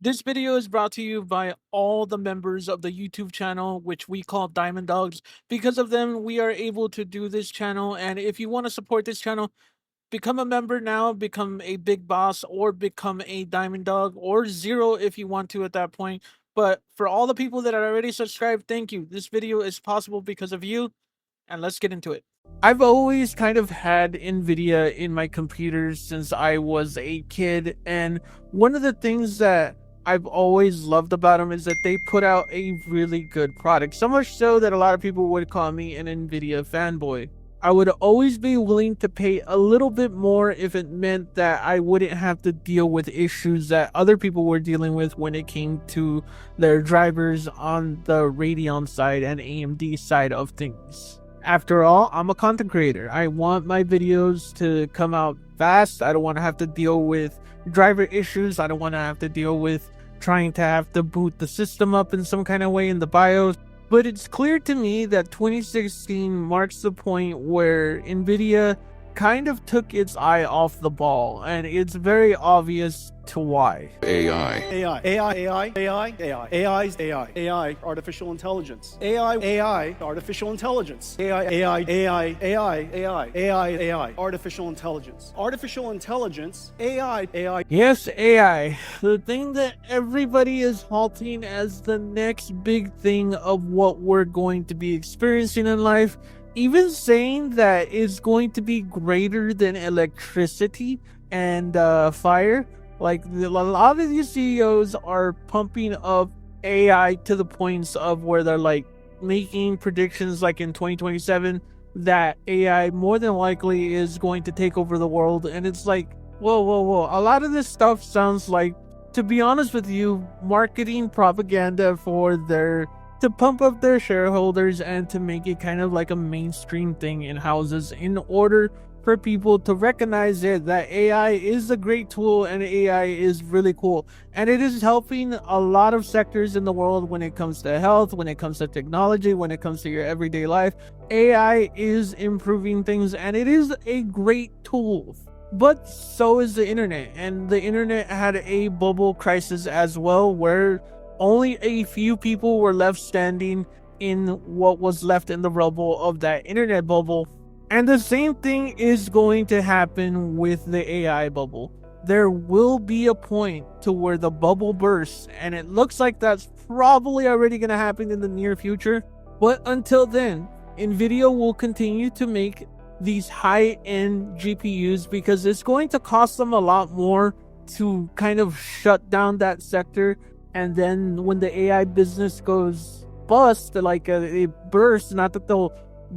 This video is brought to you by all the members of the YouTube channel, which we call Diamond Dogs. Because of them, we are able to do this channel. And if you want to support this channel, become a member now, become a big boss, or become a Diamond Dog, or zero if you want to at that point. But for all the people that are already subscribed, thank you. This video is possible because of you, and let's get into it. I've always kind of had Nvidia in my computers since I was a kid, and one of the things that I've always loved about them is that they put out a really good product. So much so that a lot of people would call me an Nvidia fanboy. I would always be willing to pay a little bit more if it meant that I wouldn't have to deal with issues that other people were dealing with when it came to their drivers on the Radeon side and AMD side of things. After all, I'm a content creator. I want my videos to come out fast. I don't want to have to deal with driver issues. I don't want to have to deal with trying to have to boot the system up in some kind of way in the BIOS. But it's clear to me that 2016 marks the point where Nvidia kind of took its eye off the ball, and it's very obvious to why. AI, artificial intelligence. AI, artificial intelligence. AI, artificial intelligence. Artificial intelligence, AI. Yes, AI. The thing that everybody is halting as the next big thing of what we're going to be experiencing in life. Even saying that it's going to be greater than electricity and fire. Like, a lot of these CEOs are pumping up AI to the points of where they're like making predictions like in 2027 that AI more than likely is going to take over the world. And it's like, whoa. A lot of this stuff sounds like, to be honest with you, marketing propaganda for to pump up their shareholders and to make it kind of like a mainstream thing in houses in order for people to recognize it that AI is a great tool and AI is really cool. And it is helping a lot of sectors in the world when it comes to health, when it comes to technology, when it comes to your everyday life. AI is improving things and it is a great tool. But so is the internet. And the internet had a bubble crisis as well, where only a few people were left standing in what was left in the rubble of that internet bubble. And the same thing is going to happen with the AI bubble. There will be a point to where the bubble bursts, and it looks like that's probably already going to happen in the near future. But until then, Nvidia will continue to make these high-end GPUs because it's going to cost them a lot more to kind of shut down that sector. And then when the AI business goes bust, like it bursts, not that they'll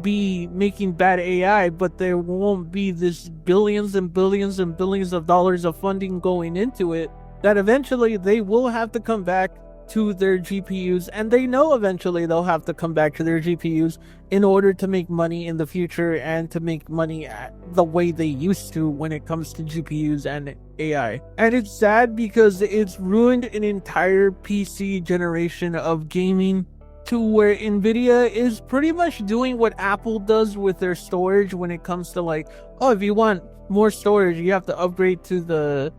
be making bad AI, but there won't be this billions and billions and billions of dollars of funding going into it, that eventually they will have to come back to their GPUs, and they know eventually they'll have to come back to their GPUs in order to make money in the future and to make money the way they used to when it comes to GPUs and AI. And it's sad because it's ruined an entire PC generation of gaming to where Nvidia is pretty much doing what Apple does with their storage when it comes to like, oh, if you want more storage, you have to upgrade to the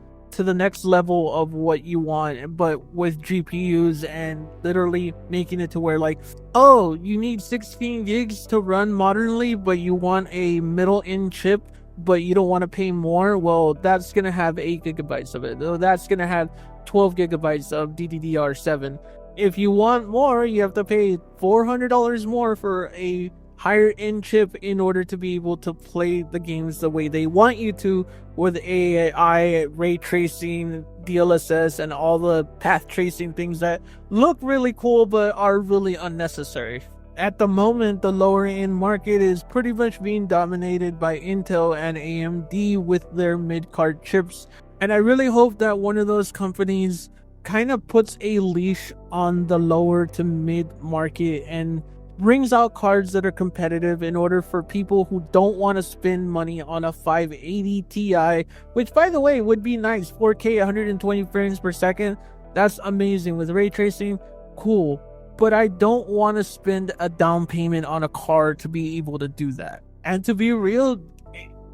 next level of what you want, but with GPUs, and literally making it to where like, oh, you need 16 gigs to run modernly, but you want a middle-end chip, but you don't want to pay more. Well, that's going to have 8 gigabytes of it. That's going to have 12 gigabytes of DDR7. If you want more, you have to pay $400 more for a higher end chip in order to be able to play the games the way they want you to, with AI, ray tracing, DLSS, and all the path tracing things that look really cool but are really unnecessary. At the moment, the lower end market is pretty much being dominated by Intel and AMD with their mid-card chips, and I really hope that one of those companies kind of puts a leash on the lower to mid market and brings out cards that are competitive in order for people who don't want to spend money on a 580 Ti, which by the way would be nice. 4K 120 frames per second, that's amazing with ray tracing, cool. But I don't want to spend a down payment on a card to be able to do that. And to be real,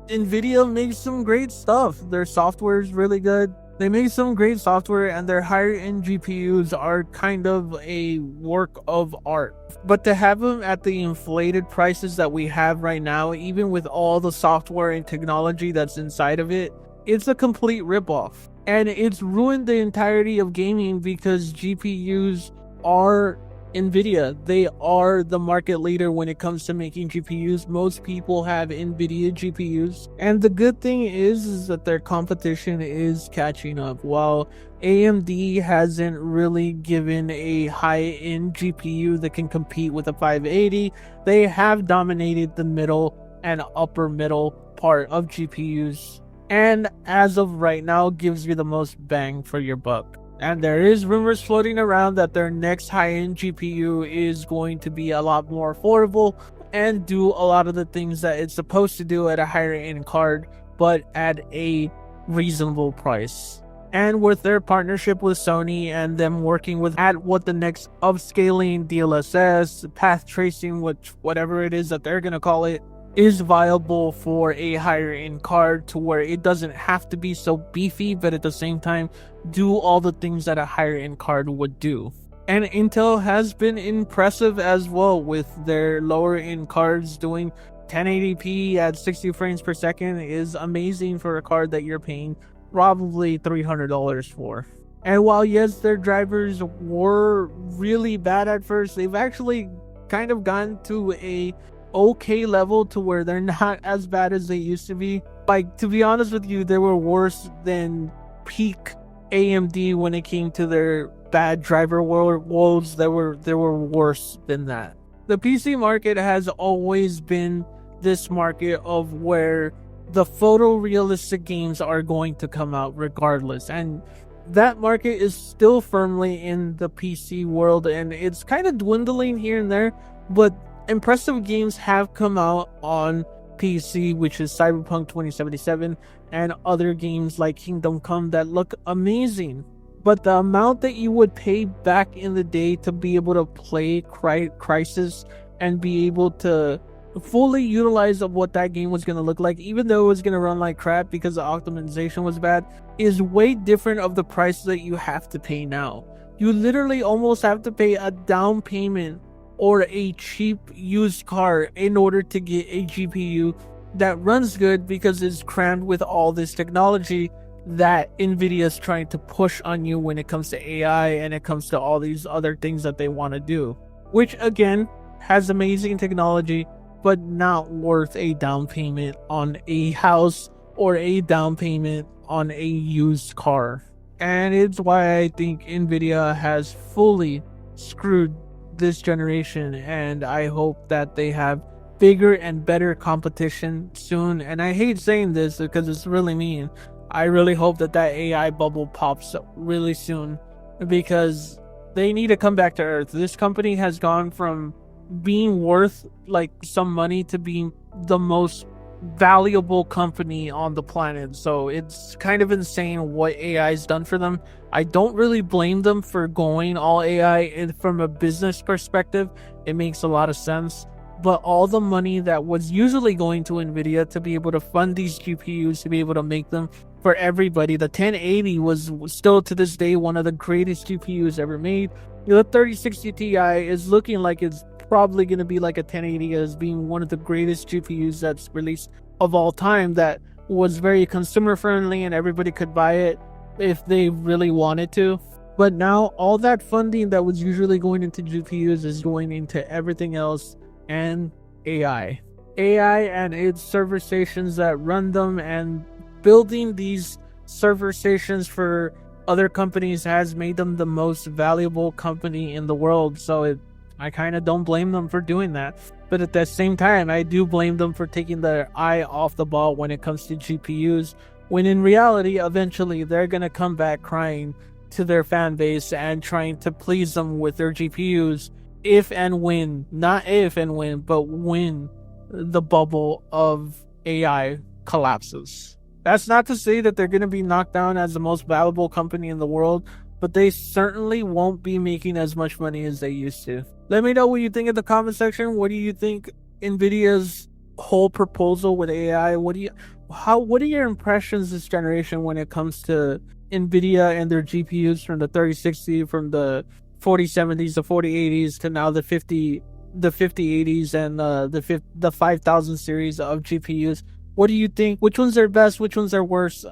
Nvidia makes some great stuff. Their software is really good. They make some great software, and their higher end GPUs are kind of a work of art. But to have them at the inflated prices that we have right now, even with all the software and technology that's inside of it, it's a complete ripoff. And it's ruined the entirety of gaming because GPUs are Nvidia. They are the market leader when it comes to making GPUs. Most people have Nvidia GPUs. And the good thing is that their competition is catching up. While AMD hasn't really given a high-end GPU that can compete with a 580, they have dominated the middle and upper middle part of GPUs. And as of right now, gives you the most bang for your buck. And there is rumors floating around that their next high-end GPU is going to be a lot more affordable and do a lot of the things that it's supposed to do at a higher-end card, but at a reasonable price. And with their partnership with Sony and them working with at what the next upscaling DLSS, path tracing, whatever it is that they're going to call it, is viable for a higher end card to where it doesn't have to be so beefy, but at the same time do all the things that a higher end card would do. And Intel has been impressive as well with their lower end cards. Doing 1080p at 60 frames per second is amazing for a card that you're paying probably $300 for. And while yes, their drivers were really bad at first, they've actually kind of gotten to a okay level to where they're not as bad as they used to be. Like, to be honest with you, they were worse than peak AMD when it came to their bad driver woes. They were worse than that. The PC market has always been this market of where the photorealistic games are going to come out regardless, and that market is still firmly in the PC world, and it's kind of dwindling here and there, but impressive games have come out on PC, which is Cyberpunk 2077 and other games like Kingdom Come that look amazing. But the amount that you would pay back in the day to be able to play Crysis and be able to fully utilize of what that game was going to look like, even though it was going to run like crap because the optimization was bad, is way different of the price that you have to pay now. You literally almost have to pay a down payment or a cheap used car in order to get a GPU that runs good because it's crammed with all this technology that Nvidia is trying to push on you when it comes to AI and it comes to all these other things that they want to do, which again has amazing technology, but not worth a down payment on a house or a down payment on a used car. And it's why I think Nvidia has fully screwed this generation, and I hope that they have bigger and better competition soon. And I hate saying this because it's really mean. I really hope that AI bubble pops up really soon, because they need to come back to earth. This company has gone from being worth like some money to being the most valuable company on the planet. So it's kind of insane what AI has done for them. I don't really blame them for going all AI, and from a business perspective, it makes a lot of sense. But all the money that was usually going to Nvidia to be able to fund these GPUs, to be able to make them for everybody, the 1080 was still to this day one of the greatest GPUs ever made. The 3060 Ti is looking like it's probably going to be like a 1080 as being one of the greatest GPUs that's released of all time, that was very consumer friendly and everybody could buy it if they really wanted to. But now all that funding that was usually going into GPUs is going into everything else, and AI and its server stations that run them, and building these server stations for other companies has made them the most valuable company in the world. So I kind of don't blame them for doing that. But at the same time, I do blame them for taking their eye off the ball when it comes to GPUs, when in reality, eventually they're going to come back crying to their fan base and trying to please them with their GPUs if and when, not if and when, but when the bubble of AI collapses. That's not to say that they're going to be knocked down as the most valuable company in the world, but they certainly won't be making as much money as they used to. Let me know what you think in the comment section. What do you think Nvidia's whole proposal with AI? What are your impressions this generation when it comes to Nvidia and their GPUs from the 3060, from the 4070s, the 4080s to now the 5080s and the 5000 series of GPUs. What do you think? Which ones are best? Which ones are worse?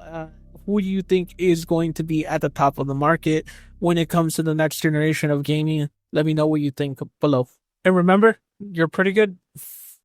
Who do you think is going to be at the top of the market when it comes to the next generation of gaming? Let me know what you think below. And remember, you're pretty good.